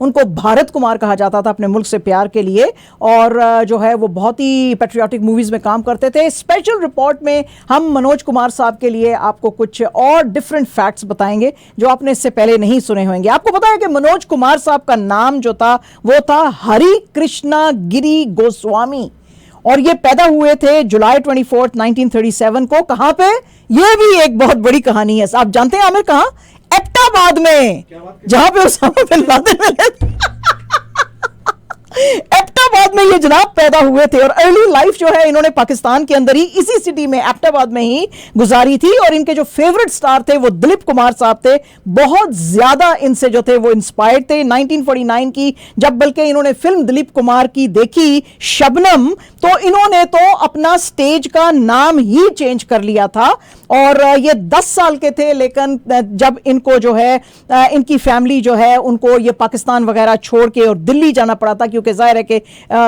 उनको भारत कुमार कहा जाता था अपने मुल्क से प्यार के लिए, और जो है वो बहुत ही पेट्रियाटिक मूवीज में काम करते थे। स्पेशल रिपोर्ट में हम मनोज कुमार साहब के लिए आपको कुछ और डिफरेंट फैक्ट्स बताएंगे जो आपने इससे पहले नहीं सुने होंगे। आपको पता है कि मनोज कुमार साहब का नाम जो था वो था हरि कृष्णा गिरी गोस्वामी, और ये पैदा हुए थे जुलाई 24, 1937 को। कहां पे? ये भी एक बहुत बड़ी कहानी है। आप जानते हैं आमिर कहां? एबटाबाद में, जहां पे उसामा बिन लादेन मिले। एबटाबाद में ये जनाब पैदा हुए थे, और अर्ली लाइफ जो है इन्होंने पाकिस्तान के अंदर ही इसी सिटी में एबटाबाद में ही गुजारी थी। और इनके जो फेवरेट स्टार थे वो दिलीप कुमार साहब थे। बहुत ज्यादा इनसे जो थे वो इंस्पायर्ड थे। 1949 की जब बल्कि इन्होंने फिल्म दिलीप कुमार की देखी शबनम, तो इन्होंने तो अपना स्टेज का नाम ही चेंज कर लिया था। और ये 10 साल के थे, लेकिन जब इनको जो है इनकी फैमिली जो है उनको ये पाकिस्तान वगैरह छोड़ के और दिल्ली जाना पड़ा था, क्योंकि जाहिर है कि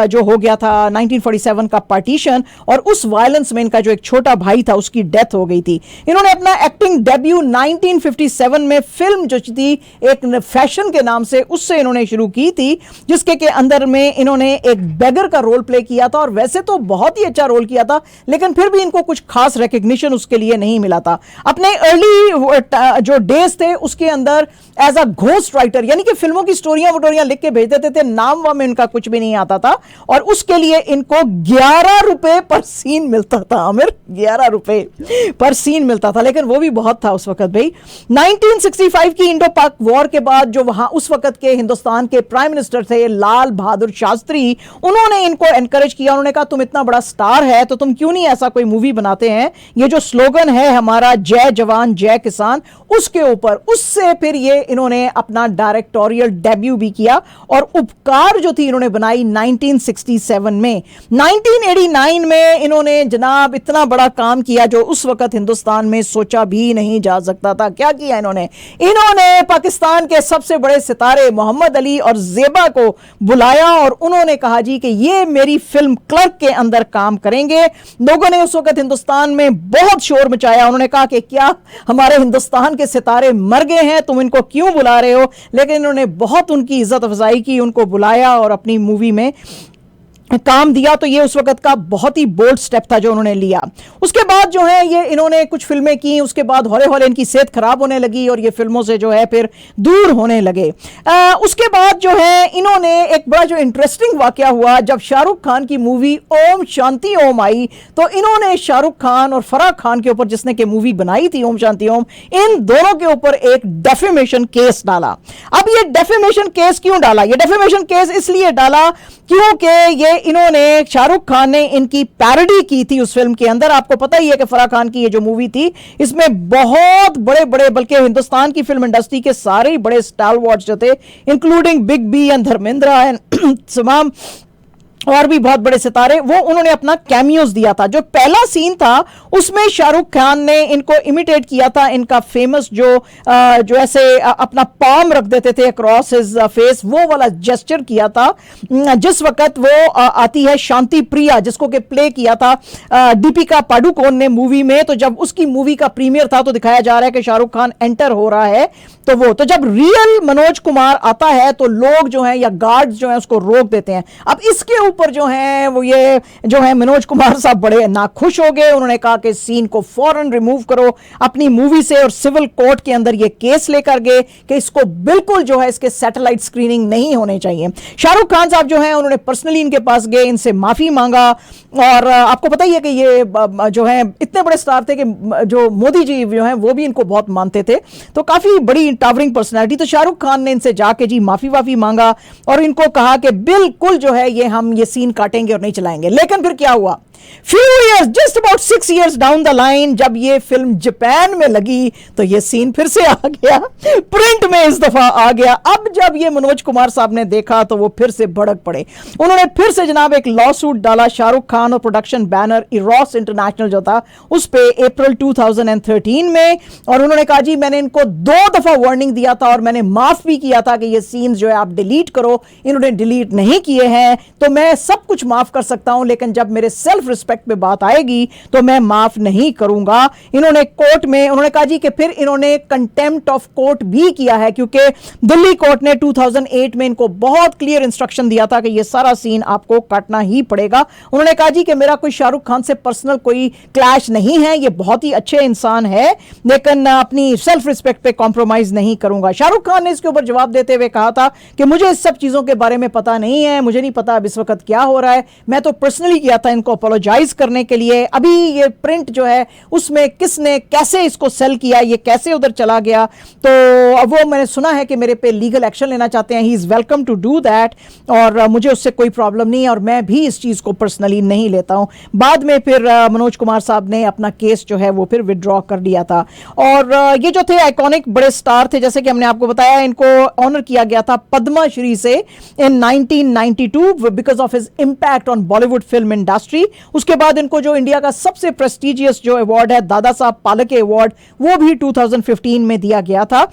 जो हो गया था 1947 का पार्टीशन, और उस वायलेंस में इनका जो एक छोटा भाई था उसकी डेथ हो गई थी। इन्होंने अपना एक्टिंग डेब्यू 1957 में फिल्म जो थी एक फैशन के नाम से, उससे इन्होंने शुरू की थी, जिसके के अंदर में इन्होंने एक बेगर का रोल प्ले किया था। और वैसे तो बहुत ही अच्छा रोल किया था, लेकिन फिर भी इनको कुछ खास रिकग्निशन उसके लिए नहीं मिला था। अपने अर्ली जो डेज थे उसके अंदर एज अ घोस्ट राइटर, यानी कि फिल्मों की स्टोरियां वटोरियां लिख के भेज देते थे, नाम वाम में इनका कुछ भी नहीं आता था, और उसके लिए इनको 11 रुपए पर सीन मिलता था। आमिर, 11 रुपए पर सीन मिलता था, लेकिन वो भी बहुत था उस वक्त भाई। 1965 की इंडो पाक वॉर के बाद जो वहां उस वक्त के हिंदुस्तान के प्राइम मिनिस्टर थे लाल बहादुर शास्त्री, उन्होंने इनको एनकरेज किया। उन्होंने कहा तुम इतना बड़ा स्टार है तो तुम क्यों नहीं ऐसा कोई मूवी बनाते हैं, ये जो स्लोगन है हमारा जय जवान जय किसान, उसके ऊपर। उससे फिर ये इन्होंने अपना डायरेक्टोरियल डेब्यू भी किया, और उपकार जो थी इन्होंने बनाई 1967 में। 1989 में इन्होंने जनाब इतना बड़ा काम किया जो उस वक्त हिंदुस्तान में सोचा भी नहीं जा सकता था। क्या किया इन्होंने पाकिस्तान के सबसे बड़े सितारे मोहम्मद अली और जेबा को बुलाया, और उन्होंने कहा जी कि ये मेरी फिल्म क्लर्क के अंदर काम करेंगे। लोगों ने उस वक्त हिंदुस्तान में बहुत शोर मचाया। उन्होंने कहा कि क्या हमारे हिंदुस्तान के सितारे मर गए हैं, तुम इनको क्यों बुला रहे हो? लेकिन इन्होंने बहुत उनकी इज्जत अफजाई की, उनको बुलाया और अपनी मूवी में काम दिया। तो ये उस वक्त का बहुत ही बोल्ड स्टेप था जो उन्होंने लिया। उसके बाद जो है ये इन्होंने कुछ फिल्में की, उसके बाद हौले हौले इनकी सेहत खराब होने लगी और ये फिल्मों से जो है फिर दूर होने लगे। उसके बाद जो है इन्होंने एक बड़ा जो इंटरेस्टिंग वाकया हुआ, जब शाहरुख खान की मूवी ओम शांति ओम आई, तो इन्होंने शाहरुख खान और फराह खान के ऊपर, जिसने की मूवी बनाई थी ओम शांति ओम, इन दोनों के ऊपर एक डेफेमेशन केस डाला। अब ये डेफेमेशन केस क्यों डाला? ये डेफेमेशन केस इसलिए डाला क्योंकि ये इन्होंने, शाहरुख खान ने इनकी पैरोडी की थी उस फिल्म के अंदर। आपको पता ही है कि फराह खान की ये जो मूवी थी, इसमें बहुत बड़े बड़े, बल्कि हिंदुस्तान की फिल्म इंडस्ट्री के सारे ही बड़े स्टालवॉर्ड्स जो थे, including big B and Dharmendra and तमाम और भी बहुत बड़े सितारे, वो उन्होंने अपना कैमियोज दिया था। जो पहला सीन था उसमें शाहरुख खान ने इनको इमिटेट किया था, इनका फेमस जो ऐसे अपना पाम रख देते थे अक्रॉस हिज फेस, वो वाला जेस्चर किया था जिस वक्त वो आती है शांति प्रिया, जिसको के प्ले किया था दीपिका पाडुकोन ने मूवी में। तो जब उसकी मूवी का प्रीमियर था तो दिखाया जा रहा है कि शाहरुख खान एंटर हो रहा है, तो जब रियल मनोज कुमार आता है तो लोग जो हैं या गार्ड्स जो हैं उसको रोक देते हैं। अब इसके ऊपर जो है वो ये जो है मनोज कुमार साहब बड़े नाखुश हो गए। उन्होंने कहा कि सीन को फौरन रिमूव करो अपनी मूवी से, और सिविल कोर्ट के अंदर ये केस लेकर गए कि इसको बिल्कुल जो है इसके सैटेलाइट स्क्रीनिंग नहीं होने चाहिए। शाहरुख खान साहब जो है उन्होंने पर्सनली इनके पास गए, इनसे माफी मांगा। और आपको पता ही है कि ये जो है इतने बड़े स्टार थे कि जो मोदी जी जो है वो भी इनको बहुत मानते थे, तो काफी बड़ी टावरिंग पर्सनैलिटी। तो शाहरुख खान ने इनसे जाके जी माफी वाफी मांगा और इनको कहा कि बिल्कुल जो है ये हम ये सीन काटेंगे और नहीं चलाएंगे। लेकिन फिर क्या हुआ, few years, just about 6 years down the line, जब ये फिल्म जापान में लगी तो ये सीन फिर से आ गया, प्रिंट में इस दफा आ गया। अब जब ये मनोज कुमार साहब ने देखा तो वो फिर से भड़क पड़े। उन्होंने फिर से जनाब एक लॉ सूट डाला शाहरुख खान और प्रोडक्शन बैनर इरोस इंटरनेशनल जो था उस पे अप्रैल 2013 में, और उन्होंने कहा जी मैंने इनको 2 दफा वार्निंग दिया था और मैंने माफ भी किया था कि ये सीन्स जो है आप डिलीट करो। इन्होंने डिलीट नहीं किए हैं, तो मैं सब कुछ माफ कर सकता हूं, लेकिन जब मेरे सेल्फ रिस्पेक्ट पे बात आएगी तो मैं माफ नहीं करूंगा। इन्होंने कोर्ट में उन्होंने कहा जी कि फिर इन्होंने कंटेम्प्ट ऑफ कोर्ट भी किया है, क्योंकि दिल्ली कोर्ट ने 2008 में इनको बहुत क्लियर इंस्ट्रक्शन दिया था कि ये सारा सीन आपको काटना ही पड़ेगा। उन्होंने कहा जी कि मेरा कोई शाहरुख खान से पर्सनल कोई क्लैश नहीं है, ये बहुत ही अच्छे इंसान है, लेकिन अपनी सेल्फ रिस्पेक्ट पे कॉम्प्रोमाइज नहीं करूंगा। शाहरुख खान ने इसके ऊपर जवाब देते हुए कहा था कि मुझे इस सब चीजों के बारे में पता नहीं है, मुझे नहीं पता अब इस वक्त क्या हो रहा है, मैं तो पर्सनली किया था इनको अपोलोजाइज करने के लिए। अभी ये प्रिंट जो है उसमें किसने कैसे इसको सेल किया, ये कैसे उधर चला गया, तो अब वो मैंने सुना है कि मेरे पे लीगल एक्शन लेना चाहते हैं। He is welcome to do that, और मुझे उससे कोई प्रॉब्लम नहीं है और मैं भी इस चीज को पर्सनली नहीं लेता हूं। बाद में फिर मनोज कुमार साहब ने अपना केस जो है वो फिर विड्रॉ कर दिया था। और ये जो थे आइकॉनिक बड़े स्टार थे, जैसे कि हमने आपको बताया, इनको ऑनर किया गया था पद्मा श्री से इन 1992 because of his impact on Bollywood film industry. उसके बाद इनको जो इंडिया का सबसे प्रेस्टिजियस जो अवार्ड है दादा साहब फाल्के अवार्ड, वो भी 2015 में दिया गया था।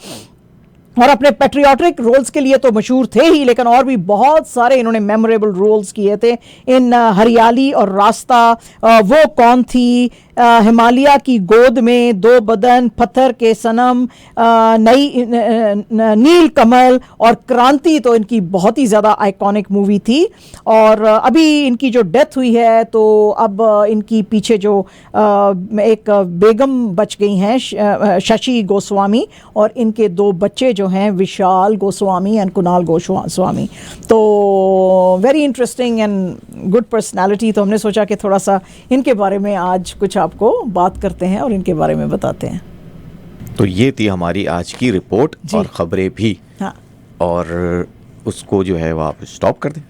और अपने पेट्रियाटिक रोल्स के लिए तो मशहूर थे ही, लेकिन और भी बहुत सारे इन्होंने मेमोरेबल रोल्स किए थे इन हरियाली और रास्ता, वो कौन थी, हिमालय की गोद में, दो बदन, पत्थर के सनम, नील कमल और क्रांति तो इनकी बहुत ही ज़्यादा आइकॉनिक मूवी थी। और अभी इनकी जो डेथ हुई है तो अब इनकी पीछे जो एक बेगम बच गई हैं, शशि गोस्वामी, और इनके दो बच्चे जो हैं विशाल गोस्वामी एंड कुणाल गोस्वामी। तो very interesting and good personality. तो हमने सोचा कि थोड़ा सा इनके बारे में आज कुछ आपको बात करते हैं और इनके बारे में बताते हैं। तो ये थी हमारी आज की रिपोर्ट और खबरें भी। हाँ, और उसको जो है वो आप स्टॉप कर दें।